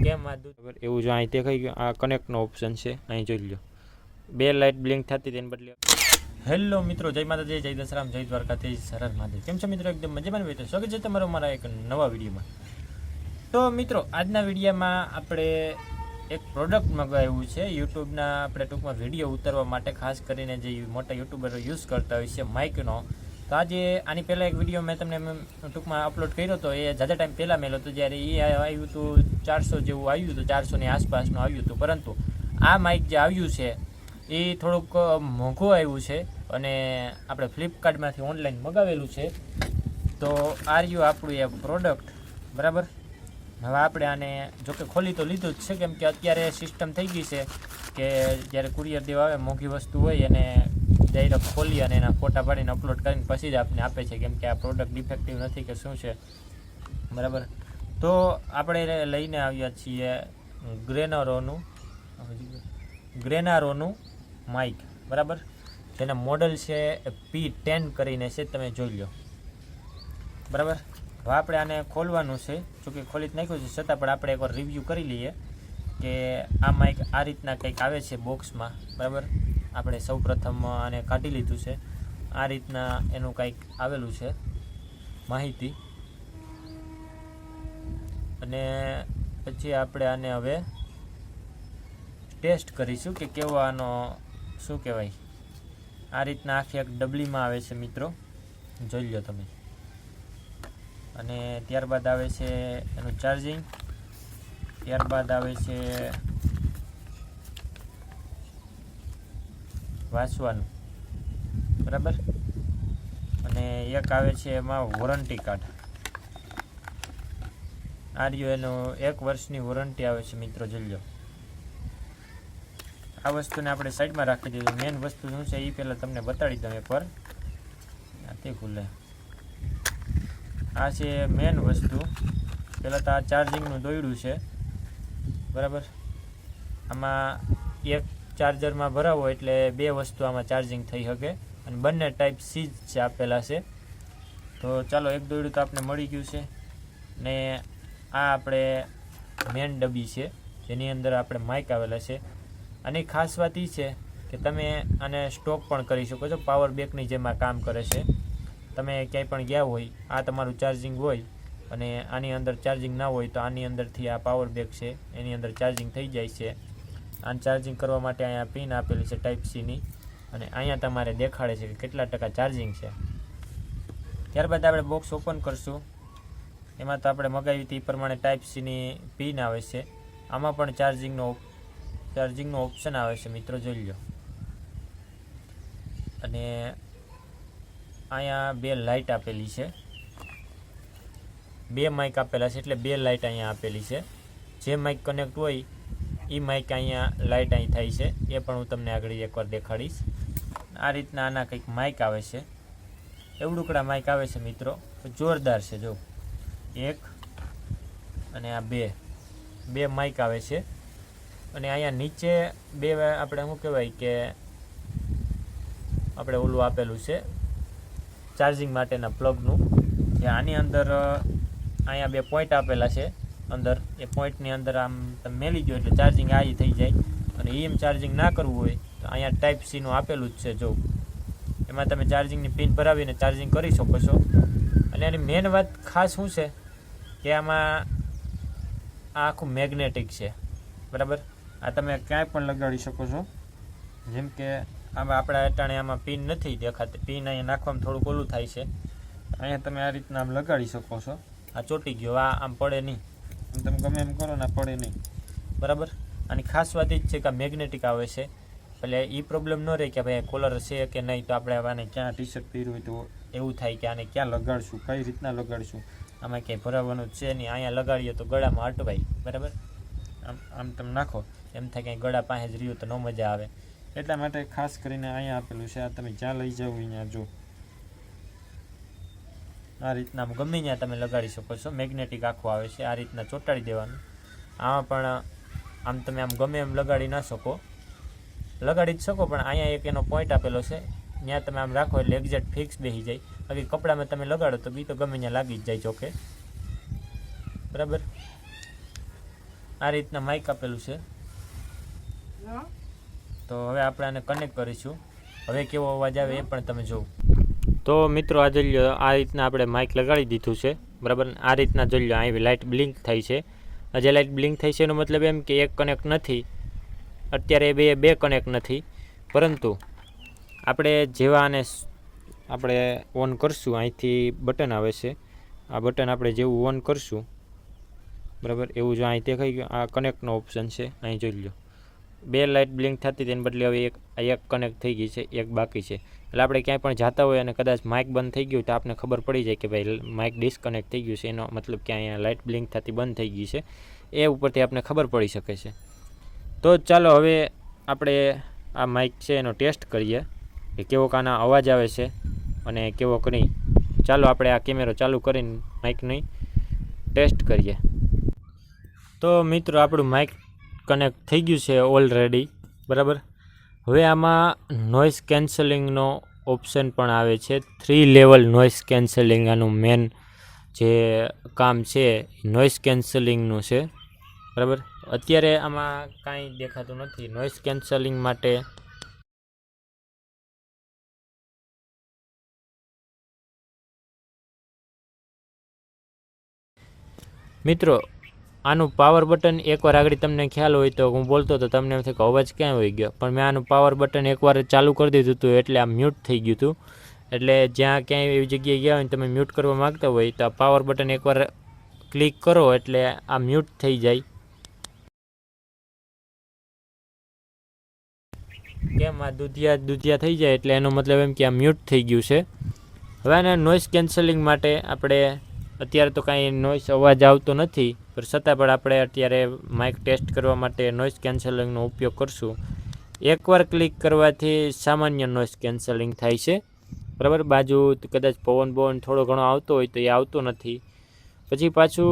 કેમ આ દૂધ એવું જો અહીં દેખાઈ ગયું, આ કનેક્ટનો ઓપ્શન છે, અહીં જોઈ લો 2 લાઇટ બ્લિંક થતી તેને બદલે. હેલો મિત્રો, જય માતાજી, જય દશરામ, જય દ્વારકાધીશ, સરસ મહાદેવ. કેમ છો મિત્રો? એકદમ મજામાં હોય તો સ્વાગત છે તમારો મારા એક નવા વિડીયોમાં. તો મિત્રો, આજના વિડીયોમાં આપણે એક પ્રોડક્ટ મંગાવ્યું છે યુટ્યુબના, આપણે ટૂંકમાં વિડીયો ઉતારવા માટે, ખાસ કરીને જે મોટા યુટ્યુબરો યુઝ કરતા હોય છે માઇકનો. તો આજે આની પહેલાં એક વિડીયો મેં તમને ટૂંકમાં અપલોડ કર્યો હતો, એ ઝાઝા ટાઈમ પહેલાં મેલો હતો, જ્યારે એ આવ્યું હતું 400 જેવું આવ્યું હતું, 400ની આસપાસનું આવ્યું હતું. પરંતુ આ માઇક જે આવ્યું છે એ થોડુંક મોંઘું આવ્યું છે અને આપણે ફ્લિપકાર્ટમાંથી ઓનલાઈન મગાવેલું છે. તો આ રહ્યું આપણું એ પ્રોડક્ટ, બરાબર. હવે આપણે આને જોકે ખોલી તો લીધું જ છે, કેમ કે અત્યારે સિસ્ટમ થઈ ગઈ છે કે જ્યારે કુરિયર દેવા આવે મોંઘી વસ્તુ હોય એને ડાયરેક્ટ ખોલી અને એના ફોટા પાડીને અપલોડ કરીને પછી જ આપને આપે છે, કેમ કે આ પ્રોડક્ટ ડિફેક્ટિવ નથી કે શું છે, બરાબર. તો આપણે લઈને આવ્યા છીએ ગ્રેનારોનું માઇક, બરાબર. જેના મોડલ છે P10 કરીને છે, તમે જોઈ લો, બરાબર. હવે આપણે આને ખોલવાનું છે, જોકે ખોલી જ નાખ્યું છે, છતાં પણ આપણે એકવાર રિવ્યૂ કરી લઈએ કે આ માઇક આ રીતના કંઈક આવે છે બોક્સમાં, બરાબર. આપણે સૌ પ્રથમ આને કાઢી લીધું છે, આ રીતના એનું કંઈક આવેલું છે માહિતી, અને પછી આપણે આને હવે ટેસ્ટ કરીશું કે કેવો આનો શું કહેવાય. આ રીતના આખી એક ડબલીમાં આવે છે મિત્રો, જોઈ લો તમે. અને ત્યારબાદ આવે છે એનું ચાર્જિંગ, ત્યારબાદ આવે છે વાંચવાનું, બરાબર. અને એક આવે છે એમાં વોરંટી કાર્ડ. આ રહ્યો એનો 1 વર્ષની વોરંટી આવે છે મિત્રો, જોઈ લો. આ વસ્તુને આપણે સાઈડમાં રાખી દીધું. મેન વસ્તુ શું છે એ પહેલાં તમને બતાડી દઉં એકવાર. આથી ખુલે આ છે મેન વસ્તુ. પહેલાં તો આ ચાર્જિંગનું દોયડું છે, બરાબર. આમાં એક ચાર્જરમાં ભરાવો એટલે 2 વસ્તુ આમાં ચાર્જિંગ થઈ શકે, અને બંને ટાઈપ સી જ છે આપેલા છે. તો ચાલો, એક દોયડું તો આપણે મળી ગયું છે, ને આ આપણે મેન ડબ્બી છે જેની અંદર આપણે માઇક આવેલા છે. આની ખાસ વાત એ છે કે તમે આને સ્ટોક પણ કરી શકો છો, પાવર બેકની જેમ આ કામ કરે છે. તમે ક્યાંય પણ ગયા હોય, આ તમારું ચાર્જિંગ હોય અને આની અંદર ચાર્જિંગ ના હોય તો આની અંદરથી આ પાવર બેક છે એની અંદર ચાર્જિંગ થઈ જાય છે. આને ચાર્જિંગ કરવા માટે અહીંયા પિન આપેલી છે ટાઈપ સીની, અને અહીંયા તમારે દેખાડે છે કે કેટલા ટકા ચાર્જિંગ છે. ત્યારબાદ આપણે બોક્સ ઓપન કરશું. એમાં તો આપણે મગાવી હતી એ પ્રમાણે ટાઈપ સીની પિન આવે છે. આમાં પણ ચાર્જિંગનો ઓપ્શન આવે છે મિત્રો, જોઈ લો. અને અહીંયા 2 લાઇટ આપેલી છે, 2 માઇક આપેલા છે, એટલે 2 લાઇટ અહીંયા આપેલી છે. જે માઇક કનેક્ટ હોય એ માઇક અહીંયા લાઇટ અહીં થાય છે, એ પણ હું તમને આગળ એકવાર દેખાડીશ. આ રીતના આના કંઈક માઇક આવે છે, એવડુકડા માઇક આવે છે મિત્રો, જોરદાર છે. જો 1 અને આ 2 માઇક આવે છે. અને અહીંયા નીચે 2 આપણે શું કહેવાય કે આપણે ઓલું આપેલું છે ચાર્જિંગ માટેના પ્લગનું, જે આની અંદર અહીંયા 2 પોઈન્ટ આપેલા છે અંદર. એ પોઈન્ટની અંદર આમ તમે મેલી ગયો એટલે ચાર્જિંગ આ થઈ જાય. અને એમ ચાર્જિંગ ના કરવું હોય તો અહીંયા ટાઈપ સીનું આપેલું જ છે, જો એમાં તમે ચાર્જિંગની પિન ભરાવીને ચાર્જિંગ કરી શકો છો. અને એની મેન વાત ખાસ શું છે કે આમાં આ આખું મેગ્નેટિક છે, બરાબર. આ તમે ક્યાંય પણ લગાડી શકો છો, જેમ કે આમાં આપણા અટાણે આમાં પિન નથી દેખાતી, પિન અહીંયા નાખવામાં થોડુંક ઓલું થાય છે. અહીંયા તમે આ રીતના આમ લગાડી શકો છો. આ ચોટી ગયો, આ આમ પડે નહીં, તમે ગમે એમ કરો ને પડે નહીં, બરાબર. આની ખાસ વાત એ જ છે કે આ મેગ્નેટિક આવે છે, એટલે એ પ્રોબ્લેમ ન રહે કે ભાઈ કોલર છે કે નહીં, તો આપણે આને ક્યાં ટી શર્ટ પહેર્યું હોય તો એવું થાય કે આને ક્યાં લગાડશું, કઈ રીતના લગાડશું, આમાં ક્યાંય ભરાવાનું છે નહીં. અહીંયા લગાડીએ તો ગળામાં અટવાય, બરાબર. આમ તમે નાખો એમ થાય કે ગળા પાસે જ રહ્યું તો ન મજા આવે. એટલા માટે ખાસ કરીને અહીંયા આપેલું છે. આ તમે જ્યાં લઈ જાઓ અહીંયા જો આ રીતના આમ ગમે ત્યાં તમે લગાડી શકો છો. મેગ્નેટિક આખું આવે છે, આ રીતના ચોંટાડી દેવાનું. આમાં પણ આમ તમે આમ ગમે એમ લગાડી ના શકો, લગાડી જ શકો, પણ અહીંયા એક એનો પોઈન્ટ આપેલો છે, ત્યાં તમે આમ રાખો એટલે એક્ઝેક્ટ ફિક્સ બેસી જાય. બાકી કપડામાં તમે લગાડો તો બી તો ગમે ત્યાં લાગી જ જાય ચોકે, બરાબર. આ રીતના માઇક આપેલું છે. તો હવે આપણે આને કનેક્ટ કરીશું. હવે કેવો અવાજ આવે એ પણ તમે જોવો. તો મિત્રો આ જોઈ લો, આ રીતના આપણે માઇક લગાડી દીધું છે બરાબર. આ રીતના જોઈ લો, અહીં લાઇટ બ્લિંક થાય છે. જે લાઇટ બ્લિંક થાય છે એનો મતલબ એમ કે એક કનેક્ટ નથી, અત્યારે બે કનેક્ટ નથી. પરંતુ આપણે જેવા આને આપણે ઓન કરશું, અહીંથી બટન આવે છે, આ બટન આપણે જેવું ઓન કરશું બરાબર, એવું જો અહીં દેખાઈ ગયું, આ કનેક્ટનો ઓપ્શન છે, અહીં જોઈ લો. 2 લાઇટ બ્લિંક થતી તેને બદલે હવે એક કનેક્ટ થઈ ગઈ છે, એક બાકી છે. એટલે આપણે ક્યાંય પણ જતા હોય અને કદાચ માઇક બંધ થઈ ગયું તો આપણે ખબર પડી જાય કે ભાઈ માઇક ડિસ્કનેક્ટ થઈ ગયું છે, એનો મતલબ કે અહીંયા લાઇટ બ્લિંક થતી બંધ થઈ ગઈ છે. એ ઉપરથી આપણે ખબર પડી શકે છે. તો ચાલો હવે આપણે આ માઇક છે એનો ટેસ્ટ કરીએ કે કેવો કાના અવાજ આવે છે અને કેવો નહીં. ચાલો આપણે આ કેમેરો ચાલુ કરીને માઇકની ટેસ્ટ કરીએ. તો મિત્રો આપણું માઇક કનેક્ટ થઈ ગયું છે ઓલરેડી બરાબર. હવે આમાં નોઇઝ કેન્સલિંગનો ઓપ્શન પણ આવે છે. 3 લેવલ નોઇઝ કેન્સલિંગ આનું મેન જે કામ છે નોઇઝ કેન્સલિંગનું છે બરાબર. અત્યારે આમાં કાંઈ દેખાતું નથી. નોઇઝ કેન્સલિંગ માટે મિત્રો આનું પાવર બટન એકવાર આગળ તમને ખ્યાલ હોય તો હું બોલતો તો તમને એમ થાય કે અવાજ ક્યાં હોઈ ગયો, પણ મેં આનું પાવર બટન એકવાર ચાલુ કરી દીધું હતું એટલે આ મ્યુટ થઈ ગયું હતું. એટલે જ્યાં ક્યાંય એવી જગ્યાએ ગયા હોય ને તમે મ્યુટ કરવા માગતા હોય તો આ પાવર બટન એકવાર ક્લિક કરો એટલે આ મ્યુટ થઈ જાય. કેમ આ દુધિયા થઈ જાય એટલે એનો મતલબ એમ કે આ મ્યુટ થઈ ગયું છે. હવે આને નોઇઝ કેન્સલિંગ માટે આપણે અત્યારે તો કાંઈ નોઇઝ અવાજ આવતો નથી, પણ છતાં પણ આપણે અત્યારે માઇક ટેસ્ટ કરવા માટે નોઇઝ કેન્સલિંગનો ઉપયોગ કરશું. એકવાર ક્લિક કરવાથી સામાન્ય નોઇઝ કેન્સલિંગ થાય છે બરાબર. બાજુ કદાચ પવન થોડો ઘણો આવતો હોય તો એ આવતો નથી. પછી પાછું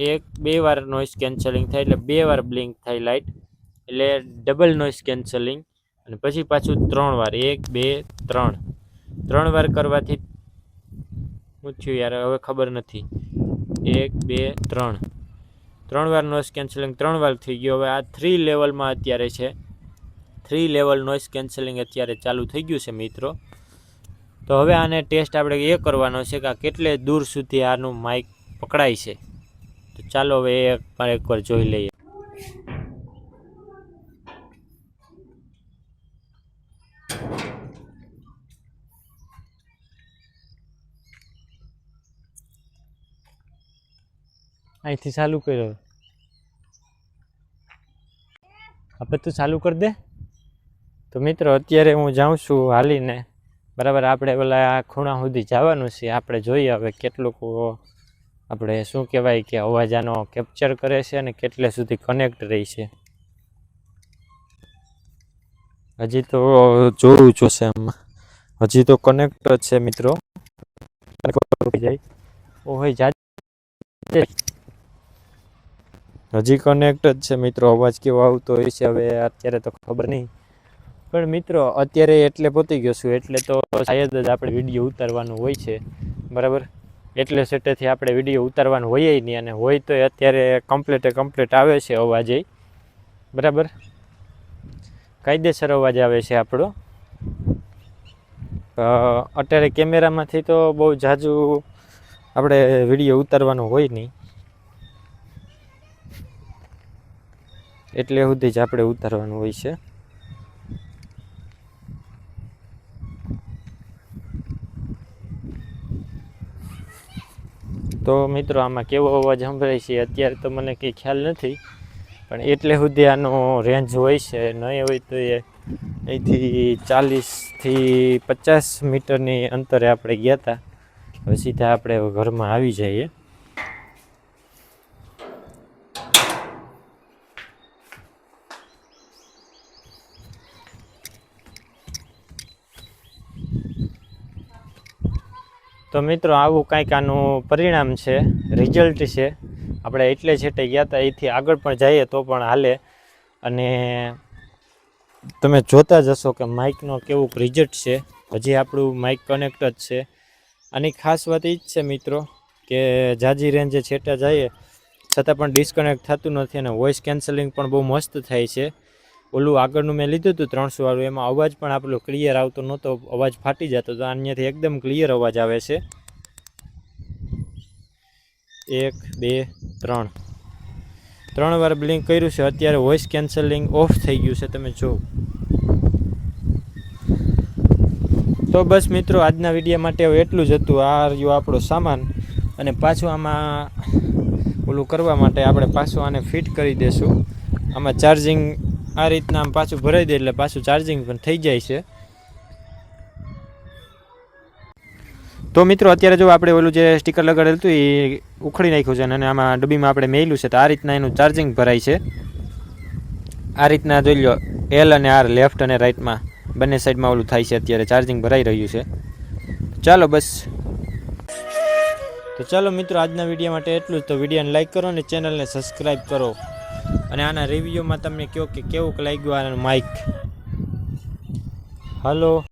1-2 વાર નોઇઝ કેન્સલિંગ થાય એટલે 2 વાર બ્લિંક થાય લાઇટ, એટલે ડબલ નોઇઝ કેન્સલિંગ. અને પછી પાછું 3 વાર, 1 2 3 વાર કરવાથી શું થયું યાર હવે ખબર નથી. 1 2 3 વાર નોઇઝ કેન્સલિંગ 3 વાર થઈ ગયો. હવે આ 3 લેવલમાં અત્યારે છે. 3 લેવલ નોઇઝ કેન્સલિંગ અત્યારે ચાલુ થઈ ગયું છે મિત્રો. તો હવે આને ટેસ્ટ આપણે એ કરવાનો છે કે આ કેટલે દૂર સુધી આનું માઇક પકડાય છે. તો ચાલો હવે એકવાર જોઈ લઈએ. અહીંથી ચાલુ કર્યો, આપણે તું ચાલુ કરી દે. તો મિત્રો અત્યારે હું જાઉં છું હાલીને બરાબર. આપણે પેલા ખૂણા સુધી જવાનું છે. આપણે જોઈએ હવે કેટલુંક આપણે શું કહેવાય કે અવાજ આનો કેપ્ચર કરે છે અને કેટલે સુધી કનેક્ટ રહી છે. હજી તો જોવું જોશે આમાં. હજી તો કનેક્ટ જ છે મિત્રો. હજી કનેક્ટ જ છે મિત્રો. અવાજ કેવો આવતો હોય છે હવે અત્યારે તો ખબર નહીં, પણ મિત્રો અત્યારે એટલે પહોંચી ગયો છું એટલે તો શાયદ જ આપણે વિડીયો ઉતારવાનું હોય છે બરાબર. એટલે સેટેથી આપણે વિડીયો ઉતારવાનું હોય નહીં, અને હોય તો અત્યારે કમ્પ્લીટ આવે છે અવાજ બરાબર. કાયદેસર અવાજ આવે છે આપણો. અત્યારે કેમેરામાંથી તો બહુ ઝાઝુ આપણે વિડીયો ઉતારવાનું હોય નહીં, એટલે સુધી જ આપણે ઉતારવાનું હોય છે. તો મિત્રો આમાં કેવો અવાજ સંભળાય છે અત્યારે તો મને કંઈ ખ્યાલ નથી, પણ એટલે સુધી આનો રેન્જ હોય છે. નહીં હોય તો એ અહીંથી 40 થી 50 મીટરની અંતરે આપણે ગયા હતા. હવે સીધા આપણે ઘરમાં આવી જઈએ. તો મિત્રો આવું કાંઈક આનું પરિણામ છે, રિઝલ્ટ છે. આપણે એટલે છેટે ગયા હતા, અહીંથી આગળ પણ જઈએ તો પણ હાલે. અને તમે જોતા જશો કે માઇકનો કેવું રિઝલ્ટ છે. હજી આપણું માઇક કનેક્ટ જ છે. આની ખાસ વાત એ જ છે મિત્રો કે જાજી રેન્જે છેટા જઈએ છતાં પણ ડિસ્કનેક્ટ થતું નથી અને વોઇસ કેન્સલિંગ પણ બહુ મસ્ત થાય છે. ઓલું આગળનું મેં લીધું હતું 300 વાળું, એમાં અવાજ પણ આપણો ક્લિયર આવતો નહોતો, અવાજ ફાટી જતો હતો. આનાથી એકદમ ક્લિયર અવાજ આવે છે. 1 2 3 વાર બ્લિંક કર્યું છે. અત્યારે વોઇસ કેન્સલિંગ ઓફ થઈ ગયું છે, તમે જો. તો બસ મિત્રો, આજના વિડીયો માટે હવે એટલું જ હતું. આ રહ્યો આપણો સામાન, અને પાછું આમાં ઓલું કરવા માટે આપણે પાછું આને ફિટ કરી દઈશું. આમાં ચાર્જિંગ આ રીતના આમ પાછું ભરાઈ દે એટલે પાછું ચાર્જિંગ પણ થઈ જાય છે. તો મિત્રો, અત્યારે જો આપણે ઓલું જે સ્ટીકર લગાડેલું હતું એ ઉખડી નાખ્યું છે અને આમાં ડબ્બીમાં આપણે મેલું છે. તો આ રીતના એનું ચાર્જિંગ ભરાય છે. આ રીતના જોઈ લો, L અને R, લેફ્ટ અને રાઈટમાં બંને સાઈડમાં ઓલું થાય છે. અત્યારે ચાર્જિંગ ભરાઈ રહ્યું છે. ચાલો બસ, તો ચાલો મિત્રો, આજના વિડીયો માટે એટલું જ. તો વિડીયોને લાઈક કરો અને ચેનલને સબસ્ક્રાઈબ કરો. અને આના રિવ્યુમાં તમને કહો કે કેવું લાગ્યું આનું માઇક. હલો.